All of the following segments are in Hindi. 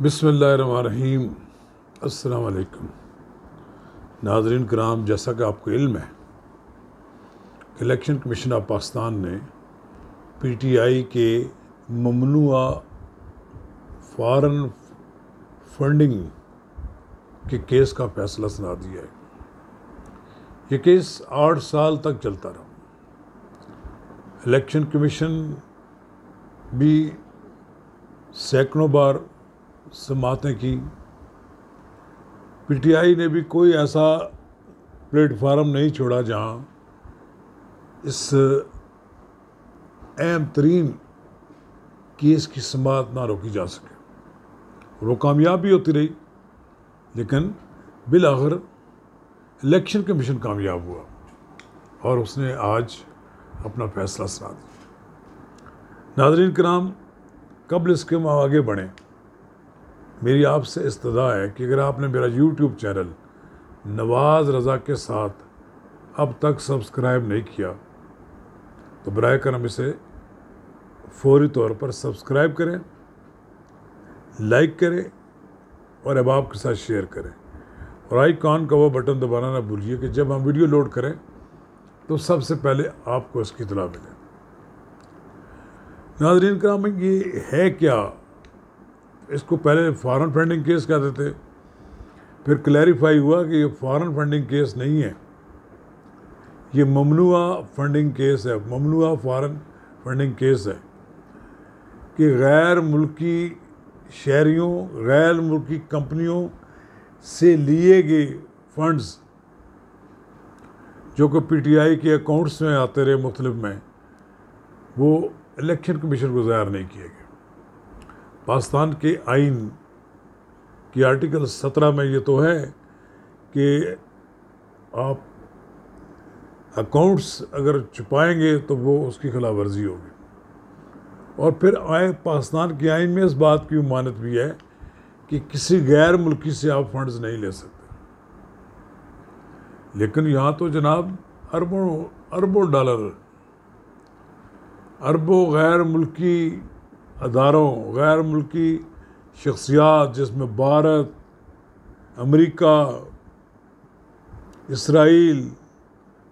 बिस्मिल्लाहिर्रहमानिर्रहीम। अस्सलाम वालेकुम नाज़रीन कराम, जैसा कि आपको इल्म है, इलेक्शन कमीशन ऑफ पाकिस्तान ने पीटीआई के ममनुआ फॉरेन फंडिंग के केस का फैसला सुना दिया है। ये केस 8 साल तक चलता रहा। इलेक्शन कमीशन भी सैकड़ों बार समातें की, पीटीआई ने भी कोई ऐसा प्लेटफार्म नहीं छोड़ा जहां इस अहम तरीन केस की समाअत ना रोकी जा सके। वो कामयाब भी होती रही, लेकिन बिलाखिर इलेक्शन कमीशन कामयाब हुआ और उसने आज अपना फैसला सुना दिया। नाज़रीन कराम, कबल इसके हम आगे बढ़ें, मेरी आपसे इस्तदा है कि अगर आपने मेरा यूट्यूब चैनल नवाज़ रज़ा के साथ अब तक सब्सक्राइब नहीं किया तो बराए करम इसे फौरी तौर पर सब्सक्राइब करें, लाइक करें और अहबाब के साथ शेयर करें और आइकॉन का वो बटन दबाना ना भूलिए कि जब हम वीडियो लोड करें तो सबसे पहले आपको इसकी इत्तला मिले। नाज़रीन कराम, ये है क्या? इसको पहले फॉरेन फंडिंग केस कहते थे, फिर क्लैरिफाई हुआ कि ये फॉरेन फंडिंग केस नहीं है, ये ममनुआ फंडिंग केस है। ममनुआ फॉरेन फंडिंग केस है कि गैर मुल्की शहरियों, गैर मुल्की कंपनियों से लिए गए फंड्स जो कि पीटीआई के अकाउंट्स में आते रहे मुख्तलिफ में, वो इलेक्शन कमीशन को ज़ाहिर नहीं किए गए। पाकिस्तान के आइन की आर्टिकल 17 में ये तो है कि आप अकाउंट्स अगर छुपाएंगे तो वो उसकी खिलाफ वर्जी होगी। और फिर पाकिस्तान के आइन में इस बात की उमानत भी है कि किसी गैर मुल्की से आप फंड्स नहीं ले सकते। लेकिन यहाँ तो जनाब अरबों डॉलर, अरबों गैर मुल्की अदारों, गैर मुल्की शख्सियात जिसमें भारत, अमेरिका, इसराइल,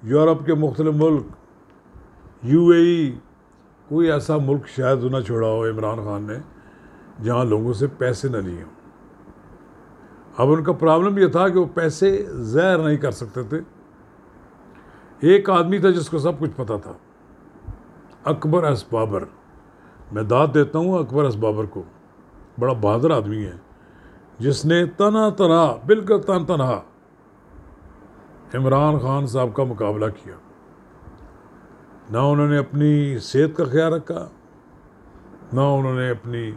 यूरोप के मुख्तलिफ मुल्क, यूएई, कोई ऐसा मुल्क शायद ना छोड़ा हो इमरान खान ने जहाँ लोगों से पैसे न लिए हों। अब उनका प्रॉब्लम यह था कि वो पैसे ज़ाहिर नहीं कर सकते थे। एक आदमी था जिसको सब कुछ पता था, अकबर एस बाबर। मैं दाद देता हूँ अकबर एस बाबर को, बड़ा बहादुर आदमी है जिसने बिल्कुल तनहा इमरान खान साहब का मुकाबला किया। ना उन्होंने अपनी सेहत का ख्याल रखा, ना उन्होंने अपनी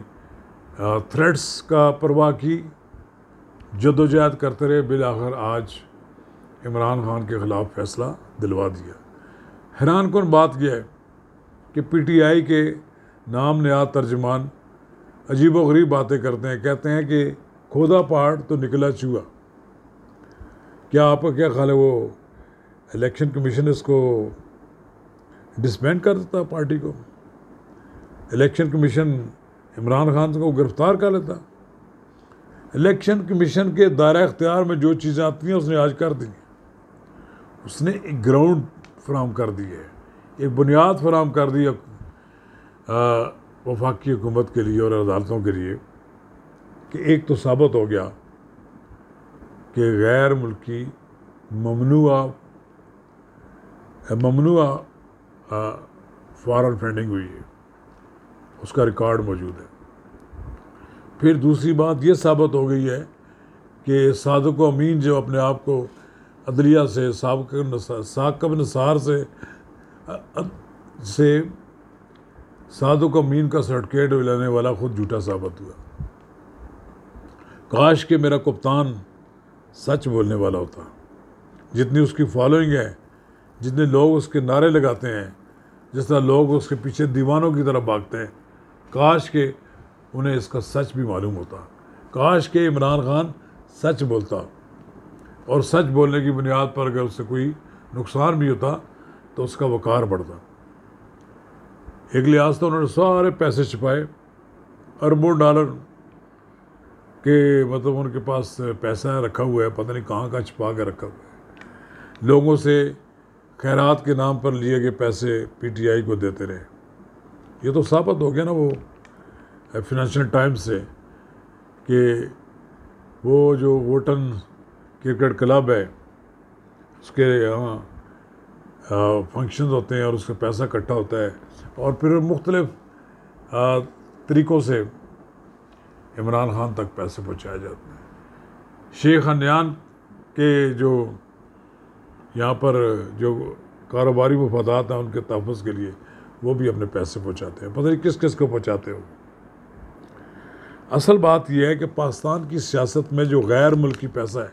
थ्रेट्स का परवाह की, जद्दोजहद करते रहे। बिलाखिर आज इमरान खान के ख़िलाफ़ फैसला दिलवा दिया। हैरान कुन बात यह है कि पीटीआई के नाम नयाद तर्जमान अजीबो गरीब बातें करते हैं। कहते हैं कि खोदा पहाड़ तो निकला चूहा। क्या आपका क्या ख्याल है, वो इलेक्शन कमीशन इसको डिसबैंड कर देता पार्टी को? इलेक्शन कमीशन इमरान खान को गिरफ्तार कर लेता? इलेक्शन कमीशन के दायरा इख्तियार में जो चीज़ें आती हैं उसने आज कर दी। उसने एक ग्राउंड फराहम कर दी है, एक बुनियाद फराहम कर दी वफाकी हुकूमत के लिए और अदालतों के लिए कि एक तो साबित हो गया कि गैर मुल्की ममनुआ फॉरेन फंडिंग हुई है, उसका रिकॉर्ड मौजूद है। फिर दूसरी बात यह साबित हो गई है कि सादिक अमीन जो अपने आप को अदलिया से साकिब निसार से सादिक अमीन का सर्टिफिकेट लेने वाला खुद झूठा साबित हुआ। काश के मेरा कप्तान सच बोलने वाला होता। जितनी उसकी फॉलोइंग है, जितने लोग उसके नारे लगाते हैं, जिस तरह लोग उसके पीछे दीवानों की तरफ भागते हैं, काश के उन्हें इसका सच भी मालूम होता। काश के इमरान खान सच बोलता और सच बोलने की बुनियाद पर अगर उससे कोई नुकसान भी होता तो उसका वक़ार बढ़ता। एक लिहाज तो उन्होंने सारे पैसे छुपाए, अरबों डॉलर कि मतलब उनके पास पैसा रखा हुआ है, पता नहीं कहाँ का छिपा के रखा हुआ है, लोगों से खैरात के नाम पर लिए गए पैसे पीटीआई को देते रहे। ये तो साबित हो गया ना वो फाइनेंशियल टाइम्स से कि वो जो वोटन क्रिकेट क्लब है उसके यहाँ फंक्शंस होते हैं और उसका पैसा इकट्ठा होता है और फिर मुख्तलिफ तरीक़ों से इमरान खान तक पैसे पहुँचाए जाते हैं। शेख हनयान के जो यहाँ पर जो कारोबारी मफादात हैं उनके तहफ़्फ़ुज़ के लिए वो भी अपने पैसे पहुँचाते हैं, पता नहीं किस किस को पहुँचाते हो। असल बात यह है कि पाकिस्तान की सियासत में जो गैर मुल्की पैसा है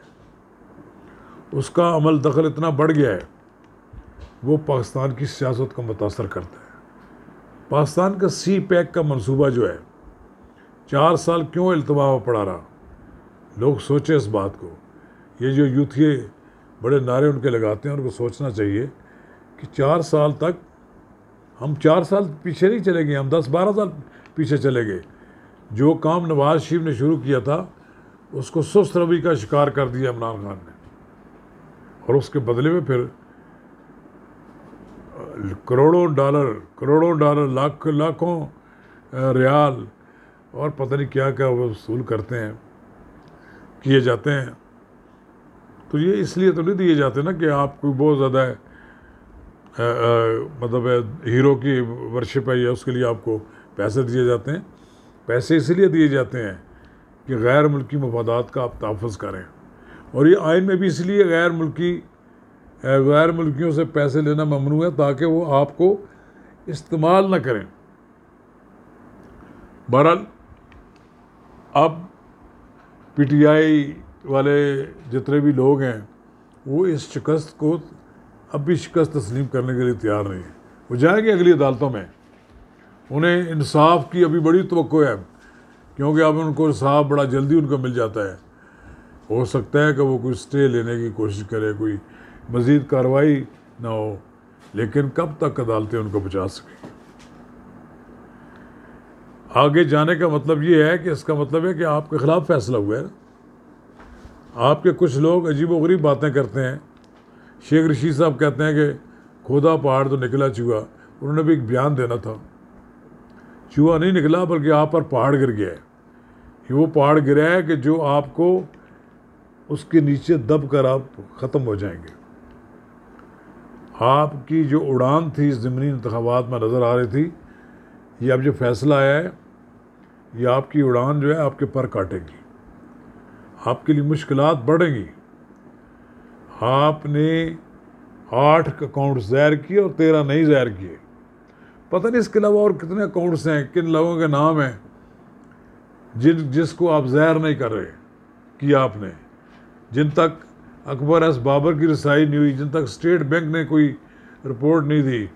उसका अमल दखल इतना बढ़ गया है, वो पाकिस्तान की सियासत को मुतासर करता है। पाकिस्तान का सी पैक का मंसूबा जो है 4 साल क्यों इल्तवा में पड़ा रहा, लोग सोचें इस बात को। ये जो यूथिये बड़े नारे उनके लगाते हैं उनको सोचना चाहिए कि 4 साल तक हम 4 साल पीछे नहीं चले गए, हम 10-12 साल पीछे चले गए। जो काम नवाज शरीफ ने शुरू किया था उसको सुस्त रवि का शिकार कर दिया इमरान खान ने, और उसके बदले में फिर करोड़ों डॉलर लाखों रियाल और पता नहीं क्या क्या वो वसूल करते हैं, किए जाते हैं। तो ये इसलिए तो नहीं दिए जाते ना कि आप कोई बहुत ज़्यादा मतलब हीरो की वर्शिप है या उसके लिए आपको पैसे दिए जाते हैं। पैसे इसलिए दिए जाते हैं कि गैर मुल्की मफादात का आप तहफ़्फ़ुज़ करें, और ये आइन में भी इसलिए गैर मुल्कियों से पैसे लेना ममनू है ताकि वो आपको इस्तेमाल न करें। बहरहाल अब पीटीआई वाले जितने भी लोग हैं वो इस शिकस्त को अब भी शिकस्त तस्लीम करने के लिए तैयार नहीं है। वो जाएंगे अगली अदालतों में, उन्हें इंसाफ की अभी बड़ी तवक्को है क्योंकि अब उनको इंसाफ बड़ा जल्दी उनको मिल जाता है। हो सकता है कि वो कोई स्टे लेने की कोशिश करे, कोई मज़ीद कार्रवाई ना हो, लेकिन कब तक अदालतें उनको बचा सकें। आगे जाने का मतलब ये है कि इसका मतलब है कि आपके ख़िलाफ़ फैसला हुआ है। आपके कुछ लोग अजीबोगरीब बातें करते हैं। शेख रशीद साहब कहते हैं कि खोदा पहाड़ तो निकला चूहा, उन्होंने भी एक बयान देना था। चूहा नहीं निकला बल्कि आप पर पहाड़ गिर गया है। वो पहाड़ गिरा है कि जो आपको उसके नीचे दब कर आप ख़त्म हो जाएंगे। आपकी जो उड़ान थी इस ज़मीनी इंतखाबात में नज़र आ रही थी, ये अब जो फैसला आया है ये आपकी उड़ान जो है आपके पर काटेगी, आपके लिए मुश्किलात बढ़ेंगी। आपने 8 अकाउंट ज़ाहिर किए और 13 नहीं ज़ाहिर किए। पता नहीं इसके अलावा और कितने अकाउंट्स हैं, किन लोगों के नाम हैं जिसको आप ज़ाहिर नहीं कर रहे किया आपने, जिन तक अकबर एस बाबर की रसाई नहीं हुई, जिन तक स्टेट बैंक ने कोई रिपोर्ट नहीं दी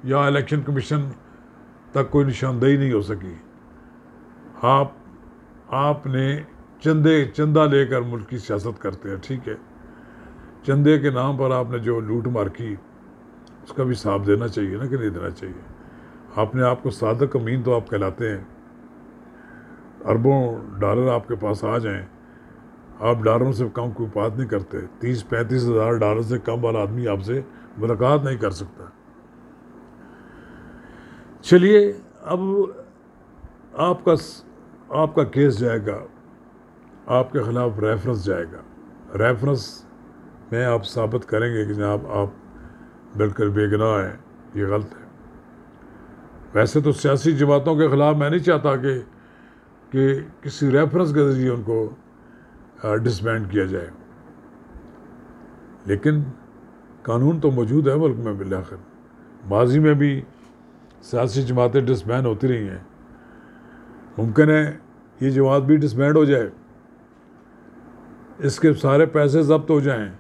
या इलेक्शन कमीशन तक कोई निशानदेही नहीं हो सकी। आपने चंदा लेकर मुल्क की सियासत करते हैं, ठीक है। चंदे के नाम पर आपने जो लूट मार की उसका भी हिसाब देना चाहिए ना, कि नहीं देना चाहिए। आपने आपको सादक अमीन तो आप कहलाते हैं, अरबों डॉलर आपके पास आ जाएं, आप डॉलरों से कम कोई बात नहीं करते। 30-35 हज़ार डॉलर से कम वाला आदमी आपसे मुलाकात नहीं कर सकता। चलिए अब आपका केस जाएगा, आपके ख़िलाफ़ रेफरेंस जाएगा। रेफरेंस में आप साबित करेंगे कि जनाब आप बिल्कुल बेगुनाह हैं, ये गलत है। वैसे तो सियासी जमातों के ख़िलाफ़ मैं नहीं चाहता कि किसी रेफरेंस के ज़रिए उनको डिसबैंड किया जाए, लेकिन कानून तो मौजूद है मुल्क में। बिलाखिर माजी में भी सियासी जमातें डिसबैंड होती रही हैं। मुमकिन है ये जमात भी डिसबैंड हो जाए, इसके सारे पैसे जब्त हो जाएं,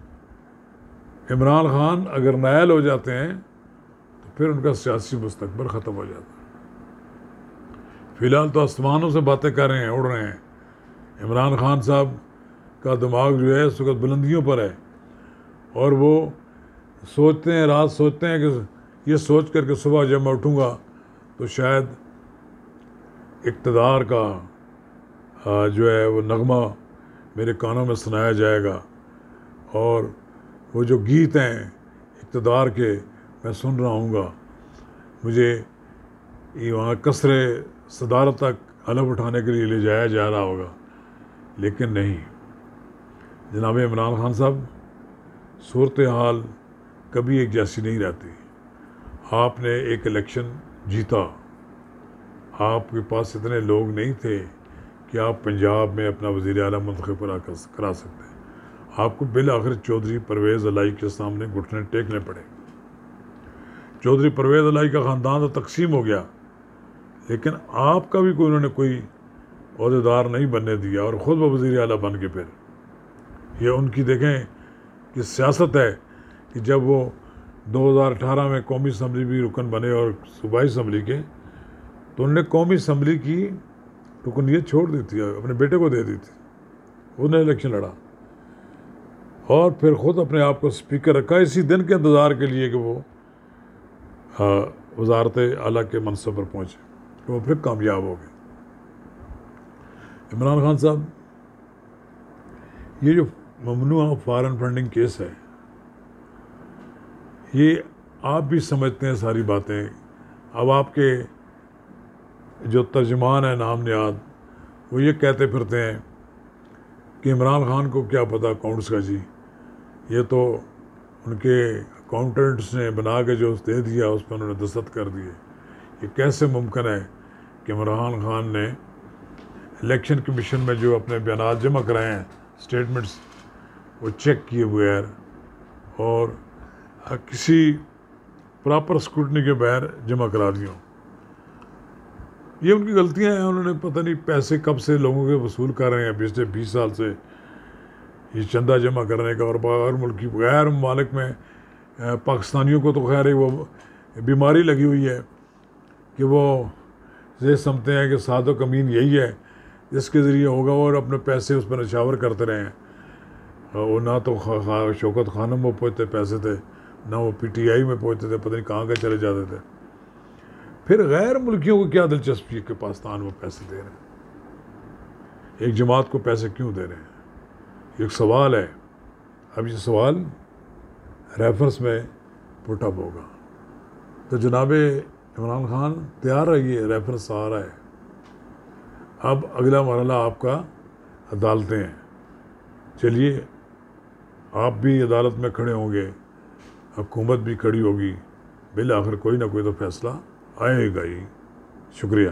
इमरान खान अगर नायल हो जाते हैं तो फिर उनका सियासी मुस्तकबिल ख़त्म हो जाता है। फ़िलहाल तो आसमानों से बातें कर रहे हैं, उड़ रहे हैं। इमरान खान साहब का दिमाग जो है इस वक्त बुलंदियों पर है, और वो सोचते हैं, रात सोचते हैं कि ये सोच कर के सुबह जब मैं उठूँगा तो शायद इक़्तिदार का जो है वो नगमा मेरे कानों में सुनाया जाएगा, और वो जो गीत हैं इक़्तिदार के मैं सुन रहा हूँगा, मुझे ये वहाँ कसरे सदारत तक हलफ उठाने के लिए ले जाया जा रहा होगा। लेकिन नहीं जनाब इमरान खान साहब, सूरत हाल कभी एक जैसी नहीं रहती। आपने एक इलेक्शन जीता, आपके पास इतने लोग नहीं थे कि आप पंजाब में अपना वज़ीर आला मुंतखब करा सकते। आपको बिल आखिर चौधरी परवेज़ अलाई के सामने घुटने टेकने पड़े। चौधरी परवेज़ अलाई का ख़ानदान तो तकसीम हो गया, लेकिन आपका भी उन्होंने कोई अहदेदार नहीं बनने दिया, और ख़ुद वो वज़ीर आला बन के फिर ये उनकी देखें कि सियासत है कि जब वो 2018 में कौमी असम्बली भी रुकन बने और सूबाई असम्बली के, तो उन्होंने कौमी असम्बली की रुकनीत छोड़ दी थी, अपने बेटे को दे दी थी। उन्होंने इलेक्शन लड़ा और फिर ख़ुद अपने आप को स्पीकर रखा इसी दिन के इंतज़ार के लिए कि वो वज़ारत आला के मनसब पर पहुँचे, तो वो फिर कामयाब हो गए। इमरान खान साहब, ये जो ममनुआ फॉरेन फंडिंग केस है, ये आप भी समझते हैं सारी बातें। अब आपके जो तर्जमान है नाम नियाद, वो ये कहते फिरते हैं कि इमरान खान को क्या पता अकाउंट्स का जी, ये तो उनके अकाउंटेंट्स ने बना के जो दे दिया उस पर उन्होंने दस्तखत कर दिए। ये कैसे मुमकिन है कि इमरान खान ने इलेक्शन कमीशन में जो अपने बयान जमा कराए हैं, स्टेटमेंट्स, वो चेक किए बगैर और किसी प्रॉपर स्क्रूटनी के बगैर जमा करा दिए। ये उनकी गलतियां हैं। उन्होंने पता नहीं पैसे कब से लोगों के वसूल कर रहे हैं, पिछले 20 साल से ये चंदा जमा करने का, और गैर ममालिक में पाकिस्तानियों को तो खैर वो बीमारी लगी हुई है कि वो ये समझते हैं कि सादो कमीन यही है जिसके ज़रिए होगा, और अपने पैसे उस पर नशावर करते रहे हैं। वो ना तो शौकत खानम में पहुँचते पैसे थे, ना वो PTI में पहुँचते थे, पता नहीं कहाँ चले जाते थे। फिर गैर मुल्कियों को क्या दिलचस्पी है कि पाकिस्तान वो पैसे दे रहे हैं, एक जमात को पैसे क्यों दे रहे हैं, एक सवाल है। अब ये सवाल रेफरेंस में पुटअप होगा, तो जनाब इमरान खान तैयार रहिए, रेफरेंस आ रहा है। अब अगला मरहला आपका अदालतें हैं। चलिए, आप भी अदालत में खड़े होंगे, हुकूमत भी खड़ी होगी, बिल आखिर कोई ना कोई तो फैसला आएगा ही। शुक्रिया।